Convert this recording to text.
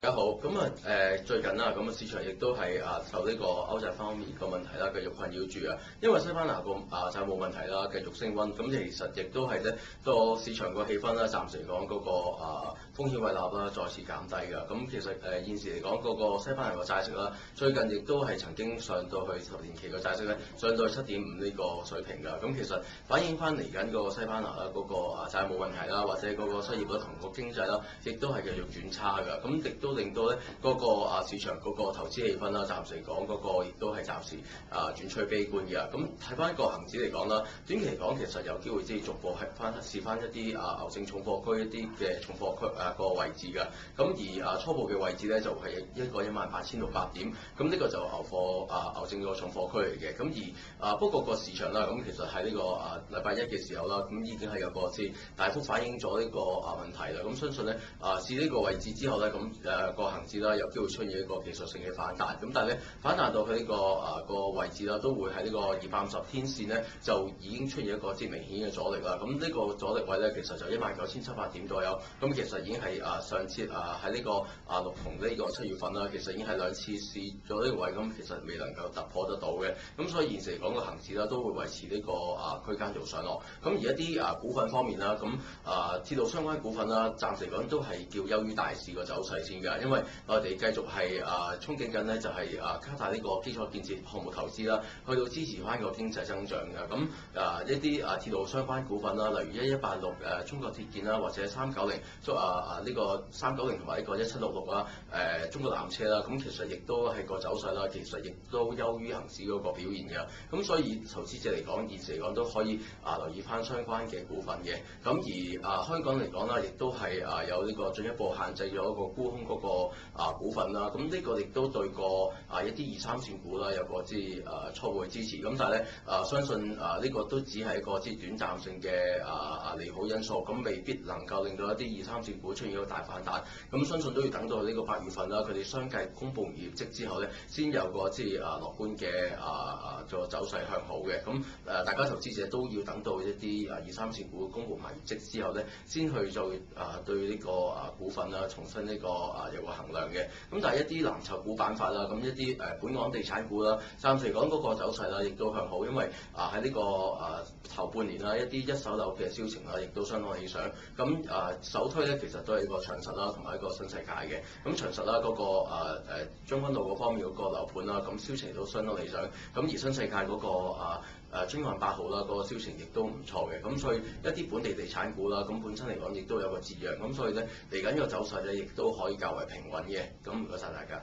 大家好，最近啦，市場亦都係受呢個歐債方面個問題啦，繼續困擾住啊。因為西班牙個債務問題啦，繼續升溫，咁其實亦都係咧個市場個氣氛啦，暫時嚟講嗰個風險胃納啦，再次減低㗎。咁其實現時嚟講嗰個西班牙個債息啦，最近亦都係曾經上到去10年期個債息咧，上到去7.5呢個水平㗎。咁其實反映翻嚟緊個西班牙啦嗰個債務問題啦，或者嗰個失業率同個經濟啦，亦都係繼續轉差㗎。咁亦都令到咧嗰個市場嗰個投資氣氛啦，暫時嚟講嗰個亦都係暫時轉趨悲觀嘅。咁睇翻個恆指嚟講啦，短期嚟講其實有機會即係逐步係試翻一啲牛證重貨區一啲嘅重貨區個位置㗎。咁而初步嘅位置咧就係一個18,600點。咁呢個就牛證個重貨區嚟嘅。咁而不過個市場啦，咁其實喺呢個禮拜一嘅時候啦，咁已經係有個即係大幅反映咗呢個問題啦。咁相信咧試呢個位置之後咧，咁個恆指啦有機會出現一個技術性嘅反彈，咁但係咧反彈到佢呢個位置啦，都會喺呢個250天線咧就已經出現一個即係明顯嘅阻力啦。咁呢個阻力位咧其實就19,700點左右，咁其實已經係上次喺呢個6同呢個7月份啦，其實已經係2次試咗呢個位，咁其實未能夠突破得到嘅。咁所以現時嚟講個恆指啦都會維持呢個區間做上落。咁而一啲股份方面啦，咁鐵路相關股份啦，暫時嚟講都係叫優於大市個走勢先㗎，因為內地繼續係憧憬緊咧，就係加大呢個基礎建設項目投資啦，去到支持翻個經濟增長嘅。咁一啲鐵路相關股份啦，例如1186中國鐵建啦，或者390呢個390同埋呢個1766啦，中國纜車啦，咁其實亦都係個走勢啦，其實亦都優於恆指嗰個表現嘅。咁所以投資者嚟講，現時嚟講都可以留意翻相關嘅股份嘅。咁而香港嚟講啦，亦都係有呢個進一步限制咗一個沽空嗰個股份啦。咁呢個亦都對個一啲2、3線股啦有個即係初步嘅支持。咁但係咧相信呢個都只係一個即係短暫性嘅利好因素，咁未必能夠令到一啲2、3線股出現一個大反彈。咁相信都要等到呢個8月份啦，佢哋相繼公佈完業績之後咧，先有個即係樂觀嘅個走勢向好嘅。咁大家投資者都要等到一啲2、3線股公佈埋業績之後咧，先去做對呢個股份啦重新呢個有個衡量嘅。咁但係一啲藍籌股板塊啦，咁一啲本港地產股啦，暫時嚟講嗰個走勢啦，亦都向好，因為喺呢個頭半年啦，一啲一手樓嘅銷情啦，亦都相當理想。咁首推咧，其實都係一個長實啦，同埋一個新世界嘅。咁長實啦，嗰個將軍澳嗰方面嗰個樓盤啦，咁銷情都相當理想。咁而新世界嗰個中環8號啦，嗰個銷情亦都唔錯嘅。咁所以一啲本地地產股啦，咁本身嚟講亦都有個折讓。咁所以咧嚟緊個走勢咧，亦都可以較為平穩嘅。咁唔該晒大家。